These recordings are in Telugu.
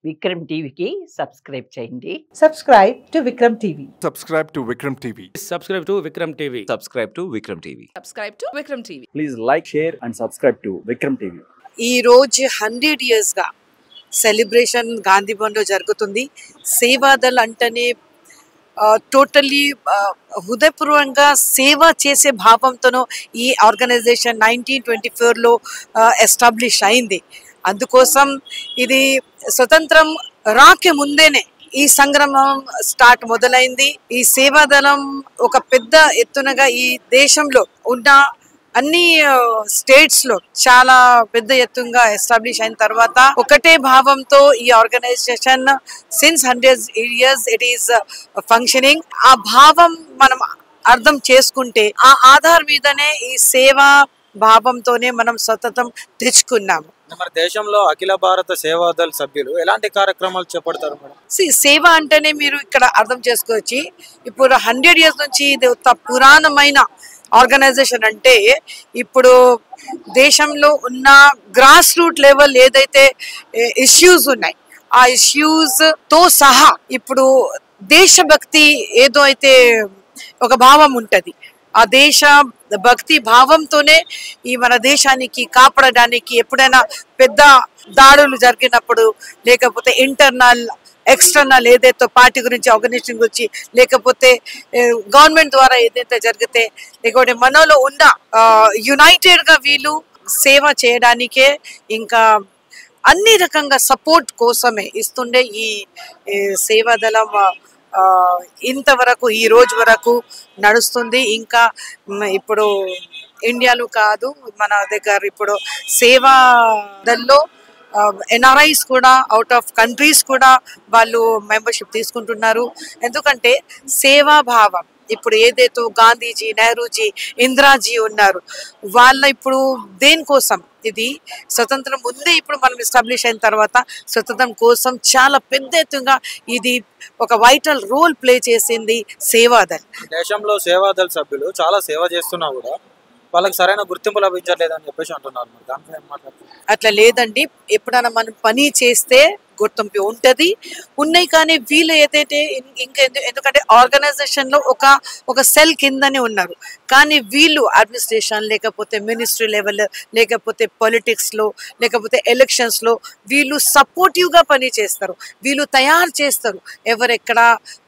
విక్రమ్ టీవీకి సబ్స్క్రైబ్ చేయండి. Subscribe to Vikram TV. Subscribe to Vikram TV. Subscribe to Vikram TV. Subscribe to Vikram TV. Subscribe to Vikram TV. Please like, share and subscribe to Vikram TV. ఈ రోజు 100 years గా సెలబ్రేషన్ గాంధీభవన్లో జరుగుతుంది. సేవాదల్ అంటేనే టోటల్లీ హృదయపూర్వకంగా సేవ చేసే భావంతోనూ ఈ ఆర్గనైజేషన్ 1924లో ఎస్టాబ్లిష్ అయింది. అందుకోసం ఇది స్వతంత్రం రాకే ముందేనే ఈ సంగ్రామం స్టార్ట్ మొదలైంది. ఈ సేవాదళం ఒక పెద్ద ఎత్తునగా ఈ దేశంలో ఉన్న అన్ని స్టేట్స్ లో చాలా పెద్ద ఎత్తుగా ఎస్టాబ్లిష్ అయిన తర్వాత ఒకటే భావంతో ఈ organisation since 100 years it is functioning. ఆ భావం మనం అర్థం చేసుకుంటే ఆ ఆధార్ మీదనే ఈ సేవా భావంతోనే మనం సతతం తెచ్చుకున్నాము. మన దేశంలో అఖిల భారత సేవాదళ సభ్యులు ఎలాంటి కార్యక్రమాలు చేపడతారు మేడం? సేవ అంటేనే మీరు ఇక్కడ అర్థం చేసుకోవచ్చు. ఇప్పుడు 100 years నుంచి ఇది పురాణమైన ఆర్గనైజేషన్ అంటే ఇప్పుడు దేశంలో ఉన్న గ్రాస్ రూట్ లెవెల్ ఏదైతే ఇష్యూస్ ఉన్నాయి ఆ ఇష్యూస్ తో సహా ఇప్పుడు దేశభక్తి ఏదో అయితే ఒక భావం ఉంటది. ఆ దేశ భక్తి భావంతోనే ఈ మన దేశానికి కాపాడడానికి ఎప్పుడైనా పెద్ద దాడులు జరిగినప్పుడు లేకపోతే ఇంటర్నల్ ఎక్స్టర్నల్ ఏదైతే పార్టీ గురించి ఆర్గనైజేషన్ గురించి లేకపోతే గవర్నమెంట్ ద్వారా ఏదైతే జరిగితే లేకపోతే మనలో ఉన్న యునైటెడ్ గా వీళ్ళు సేవ చేయడానికే ఇంకా అన్ని రకంగా సపోర్ట్ కోసమే ఇస్తుండే ఈ సేవాదళం ఇంతవరకు ఈ రోజు వరకు నడుస్తుంది. ఇంకా ఇప్పుడు ఇండియాలో కాదు మన దగ్గర ఇప్పుడు సేవాదల్లో ఎన్ఆర్ఐస్ కూడా అవుట్ ఆఫ్ కంట్రీస్ కూడా వాళ్ళు మెంబర్షిప్ తీసుకుంటున్నారు. ఎందుకంటే సేవాభావం ఇప్పుడు ఏదైతే గాంధీజీ, నెహ్రూజీ, ఇందిరాజీ ఉన్నారు వాళ్ళ ఇప్పుడు దేనికోసం ఇది స్వతంత్రం ముందే ఇప్పుడు మనం ఎస్టాబ్లిష్ అయిన తర్వాత స్వతంత్రం కోసం చాలా పెద్ద ఎత్తుగా ఇది ఒక వైటల్ రోల్ ప్లే చేసింది సేవాదల్. దేశంలో సేవాదళ సభ్యులు చాలా సేవ చేస్తున్నా కూడా వాళ్ళకి సరైన గుర్తింపు లభించలేదని చెప్పేసి అంటున్నారు. దానిపై ఏం మాట్లాడుతున్నారు? అట్లా లేదండి. ఎప్పుడైనా మనం పని చేస్తే గుర్తింపు ఉంటది ఉన్నాయి. కానీ వీళ్ళు ఏదైతే ఇంకా ఎందుకంటే ఆర్గనైజేషన్ లో ఒక సెల్ కిందనే ఉన్నారు. కానీ వీళ్ళు అడ్మినిస్ట్రేషన్ లేకపోతే మినిస్ట్రీ లెవెల్ లేకపోతే పొలిటిక్స్ లో లేకపోతే ఎలక్షన్స్ లో వీళ్ళు సపోర్టివ్ గా పని చేస్తారు. వీళ్ళు తయారు చేస్తారు ఎవరెక్కడ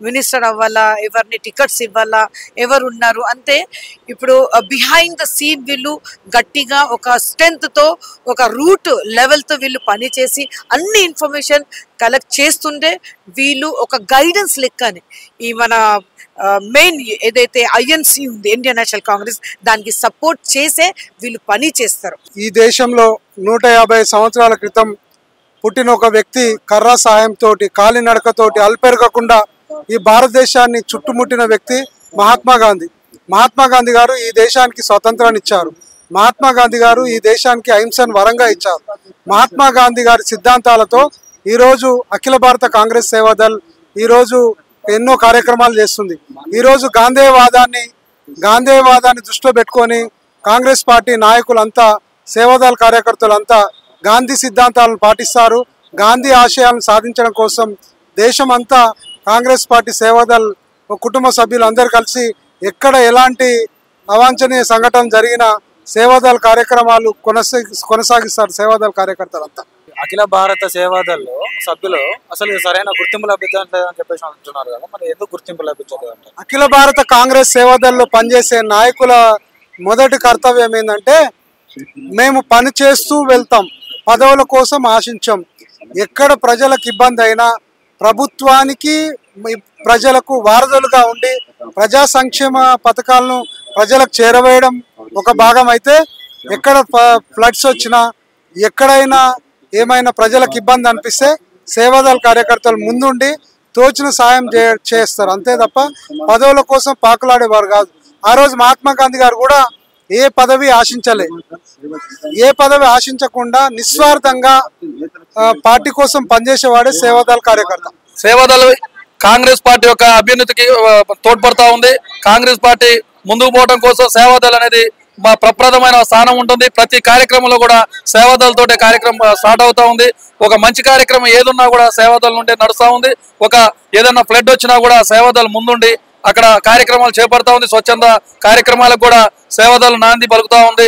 మినిస్టర్ అవ్వాలా, ఎవరిని టికెట్స్ ఇవ్వాలా, ఎవరు ఉన్నారు అంతే. ఇప్పుడు బిహైండ్ ద సీన్ వీళ్ళు గట్టిగా ఒక స్ట్రెంత్ తో ఒక రూట్ లెవెల్ తో వీళ్ళు పని చేసి అన్ని ఇన్ఫర్మేషన్ కలెక్ట్ చేస్తుంటే వీళ్ళు ఒక గైడెన్స్ లెక్కనే ఈ మన మెయిన్ ఏదైతే ఐఎన్సి ఉంది ఇండియన్ నేషనల్ కాంగ్రెస్ దానికి సపోర్ట్ చేసే వీళ్ళు పని చేస్తారు. ఈ దేశంలో 150 సంవత్సరాల క్రితం పుట్టిన ఒక వ్యక్తి కర్ర సాయంతో కాలినడకతోటి అల్పెరగకుండా ఈ భారతదేశాన్ని చుట్టుముట్టిన వ్యక్తి మహాత్మా గాంధీ. మహాత్మా గాంధీ గారు ఈ దేశానికి స్వతంత్రాన్ని ఇచ్చారు. మహాత్మా గాంధీ గారు ఈ దేశానికి అహింసను వరంగా ఇచ్చారు. మహాత్మా గాంధీ గారి సిద్ధాంతాలతో ఈరోజు అఖిల భారత కాంగ్రెస్ సేవాదల్ ఈరోజు ఎన్నో కార్యక్రమాలు చేస్తుంది. ఈరోజు గాంధేయవాదాన్ని దృష్టిలో పెట్టుకొని కాంగ్రెస్ పార్టీ నాయకులంతా సేవాదల్ కార్యకర్తలంతా గాంధీ సిద్ధాంతాలను పాటిస్తారు. గాంధీ ఆశయాలను సాధించడం కోసం దేశమంతా కాంగ్రెస్ పార్టీ సేవాదల్ కుటుంబ సభ్యులు అందరూ కలిసి ఎక్కడ ఎలాంటి అవాంఛనీయ సంఘటన జరిగినా సేవాదల్ కార్యక్రమాలు కొనసాగిస్తారు సేవాదల్ కార్యకర్తలంతా. అఖిల భారత సేవాదల్లో సభ్యులు అసలు సరైన గుర్తింపు లభించలేదని చెప్పేసి అంటున్నారు కదా, మరి ఎందుకు గుర్తింపు లభించలేదు అంటారు? అఖిల భారత కాంగ్రెస్ సేవాదల్లో పనిచేసే నాయకుల మొదటి కర్తవ్యం ఏంటంటే మేము పని చేస్తూ వెళ్తాం, పదవుల కోసం ఆశించాం. ఎక్కడ ప్రజలకు ఇబ్బంది అయినా ప్రభుత్వానికి ప్రజలకు వారధులుగా ఉండి ప్రజా సంక్షేమ పథకాలను ప్రజలకు చేరవేయడం ఒక భాగం అయితే, ఎక్కడ ఫ్లడ్స్ వచ్చినా ఎక్కడైనా ఏమైనా ప్రజలకు ఇబ్బంది అనిపిస్తే సేవాదల్ కార్యకర్తలు ముందుండి తోచిన సాయం చేస్తారు. అంతే తప్ప పదవుల కోసం పాకులాడేవారు కాదు. ఆ రోజు మహాత్మా గాంధీ గారు కూడా ఏ పదవి ఆశించలే. ఏ పదవి ఆశించకుండా నిస్వార్థంగా పార్టీ కోసం పనిచేసేవాడే సేవాదల్ కార్యకర్త. సేవాదల్ కాంగ్రెస్ పార్టీ యొక్క అభ్యున్నతికి తోడ్పడతా ఉంది. కాంగ్రెస్ పార్టీ ముందుకు పోవడం కోసం సేవాదల్ అనేది మా ప్రప్రదమైన స్థానం ఉంటుంది. ప్రతి కార్యక్రమంలో కూడా సేవాదళతోటే కార్యక్రమం స్టార్ట్ అవుతా ఉంది. ఒక మంచి కార్యక్రమం ఏదున్నా కూడా సేవాదళ నుండి నడుస్తూ ఉంది. ఒక ఏదన్నా ఫ్లడ్ వచ్చినా కూడా సేవాదళ ముందుండి అక్కడ కార్యక్రమాలు చేపడతా ఉంది. స్వచ్ఛంద కార్యక్రమాలకు కూడా సేవాదళ నాంది పలుకుతా ఉంది.